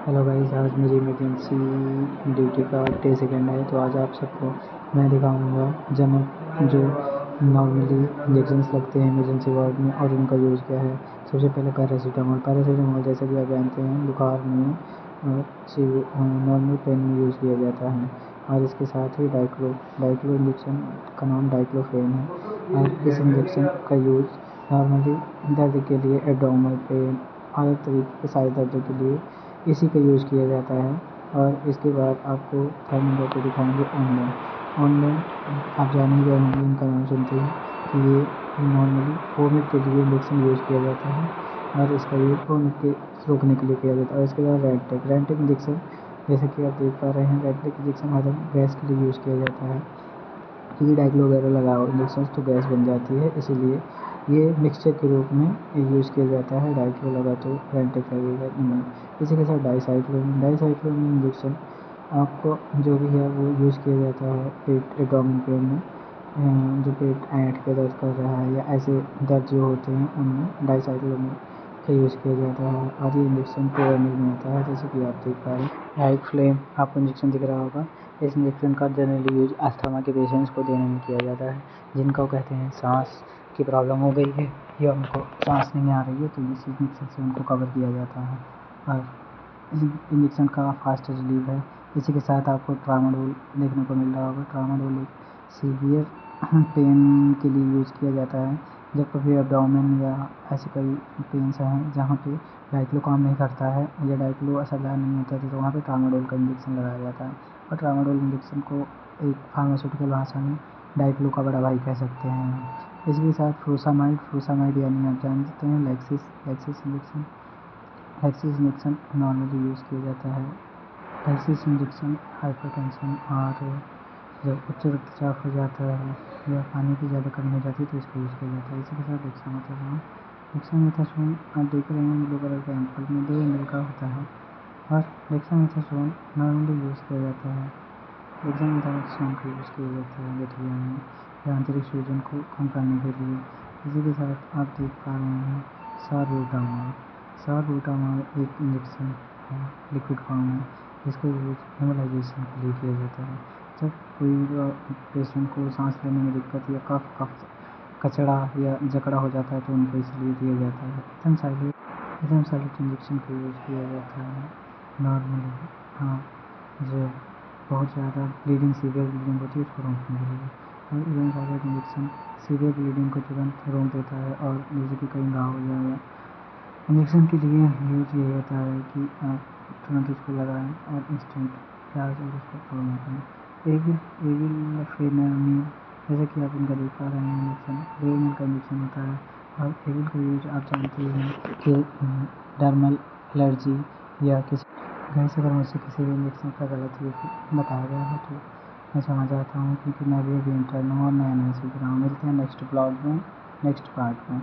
Hello guys, आज मेरी emergency duty का डे सेकेंड है। तो आज आप सबको मैं दिखाऊंगा जो नॉर्मली इंजेक्शंस लगते हैं इमरजेंसी वार्ड में और उनका यूज़ क्या है। सबसे पहले पैरासीटामोल जैसे कि आप जानते हैं बुखार में और नॉर्मल पेन में यूज़ किया जाता है। और इसके साथ ही डाइक्लो इंजेक्शन का नाम डाइक्लोफेन है। और इस इंजेक्शन का यूज़ नॉर्मली दर्द के लिए, एब्डोमिनल पेन, हर तरीके के सारे दर्दों के लिए इसी का यूज़ किया जाता है। और इसके बाद आपको थर्ड नंबर पे दिखाएंगे ऑनलाइन। आप जान ही गए होंगे इनका नाम सुनते ही कि ये नॉर्मली वोमिट के लिए इंजेक्शन यूज़ किया जाता है और इसका यूज़ वोमिट के रोकने के लिए किया जाता है। और इसके बाद रेंटेक इंजेक्शन, जैसे कि आप देख पा रहे हैं, रेंटेक इंजेक्शन हजम गैस के लिए यूज़ किया जाता है क्योंकि डाइक्लो वगैरह लगाओ इंजेक्शन तो गैस बन जाती है, इसीलिए ये मिक्सचर के रूप में यूज़ किया जाता है। डाइक्लो लगा तो रेंटेक लगेगा नहीं। इसी के साथ डाइसाइक्लोमिन इंजेक्शन आपको जो भी है वो यूज़ किया जाता है पेट एब्डोमेन पेन में। जो पेट ऐंठ के दर्द कर रहा है या ऐसे दर्द जो होते हैं उनमें डाइसाइक्लोमिन का यूज़ किया जाता है। और ये इंजेक्शन 2 ml में आता है, जैसे कि आप देख पा रहे हैं। हाइक फ्लेम आपको इंजेक्शन दिख रहा होगा। इस इंजेक्शन का जनरली यूज अस्थमा के पेशेंट्स को देने में किया जाता है, जिनको कहते हैं सांस की प्रॉब्लम हो गई है या उनको सांस नहीं आ रही है, तो इस इंजेक्शन से उनको कवर किया जाता है। और इस इंजेक्शन का फास्ट रिलीफ है। इसी के साथ आपको ट्रामाडोल देखने को मिल रहा होगा। ट्रामाडोल एक सीवियर पेन के लिए यूज़ किया जाता है। जब कभी एब्डोमेन या ऐसे कई पेन्स हैं जहाँ पे डाइक्लो काम नहीं करता है या डाइक्लो असरदार नहीं होता है, तो वहाँ पे ट्रामाडोल का इंजेक्शन लगाया जाता है। और ट्रामाडोल इंजेक्शन को एक फार्मास्यूटिकल भाषा में डाइक्लो का बड़ा भाई कह सकते हैं। इसके साथ फ्रूसामाइड यानी आप जानते हैं लैक्सिस इंजेक्शन नॉर्मली यूज़ किया जाता है। लैक्सिस इंजेक्शन हाइपरटेंशन और जब उच्च रक्तचाप हो जाता है या पानी की ज़्यादा कमी हो जाती है तो इसका यूज़ किया जाता है। इसी के साथ डेक्सामेथासोन आप देख रहे हैं ब्लू कलर के एम्पल में 2 ml का होता है। और डेक्सामेथासोन नॉर्मली यूज़ किया जाता है। डेक्सामेथासोन का यूज़ किया जाता है गठिया में या आंतरिक सूजन को कम करने के लिए। इसी के साथ आप देख पा रहे हैं सारबुटामॉल एक इंजेक्शन है लिक्विड फॉर्म में, जिसका यूज़ हेमोलाइजेशन के लिए किया जाता है। जब कोई पेशेंट को सांस लेने में दिक्कत या कफ कचड़ा या जकड़ा हो जाता है तो उनको इसलिए दिया जाता है। इथम सैलिट इंजेक्शन का यूज़ किया जाता है नॉर्मली। हाँ, जो बहुत ज़्यादा सीवियर ब्लीडिंग होती है उसको रोकने के लिए। और इथम सैलिट इंजेक्शन सीवियर ब्लीडिंग को तुरंत रोक देता है। और जैसे कि कहीं घाव हो जाए, इंजेक्शन के लिए यूज़ ये होता है कि आप तुरंत उसको लगाएं और इंस्टेंट इलाज और उसको प्रॉब्लम करें। एविल फेनामिन, जैसे कि आप इनका देख पा रहे हैं, इंजेक्शन 2 ml का इंजेक्शन होता है। और एविल का यूज आप जानते हैं कि डर्मल एलर्जी या किसी घर से अगर मुझसे किसी भी इंजेक्शन का गलत यूज बताया गया हो तो मैं समझ आता हूँ, क्योंकि मैं भी अभी इंटर्न हूँ और नया सीख रहा हूँ। मिलते हैं नेक्स्ट ब्लॉग में, नेक्स्ट पार्ट में।